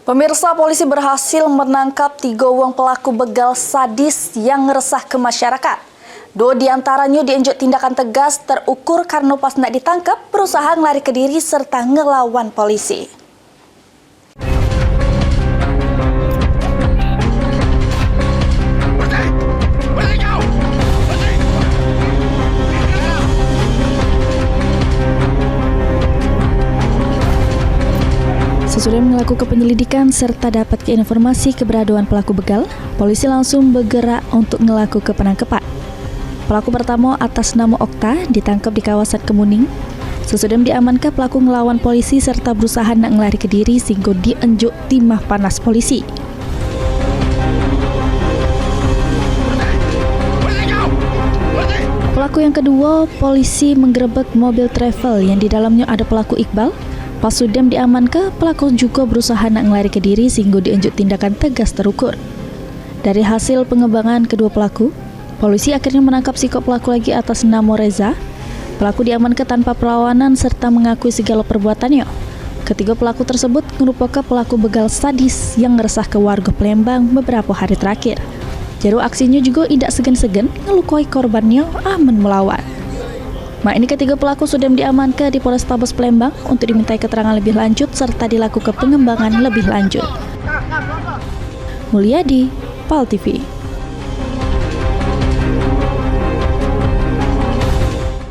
Pemirsa, polisi berhasil menangkap 3 orang pelaku begal sadis yang resah ke masyarakat. 2 di antaranya diunjuk tindakan tegas terukur karena pas nak ditangkap berusaha melarikan diri serta ngelawan polisi. Sesudah melakukan penyelidikan serta dapat informasi keberadaan pelaku begal, polisi langsung bergerak untuk melakukan penangkapan. Pelaku pertama atas nama Okta ditangkap di kawasan Kemuning. Sesudah diamankan, pelaku melawan polisi serta berusaha nak melarikan diri sehingga diunjuk timah panas polisi. Pelaku yang kedua, polisi menggerebek mobil travel yang di dalamnya ada pelaku Iqbal. Pas sudah diamankan, pelaku juga berusaha nak melarikan diri sehingga diunjuk tindakan tegas terukur. Dari hasil pengembangan kedua pelaku, polisi akhirnya menangkap sikap pelaku lagi atas nama Reza. Pelaku diamankan tanpa perlawanan serta mengakui segala perbuatannya. Ketiga pelaku tersebut merupakan pelaku begal sadis yang meresah ke warga Palembang beberapa hari terakhir. Jaru aksinya juga tidak segan-segan ngelukai korbannya aman melawan. Ini ketiga pelaku sudah diamankan di Polrestabes Palembang untuk dimintai keterangan lebih lanjut serta dilakukan pengembangan lebih lanjut. Mulyadi, PAL TV.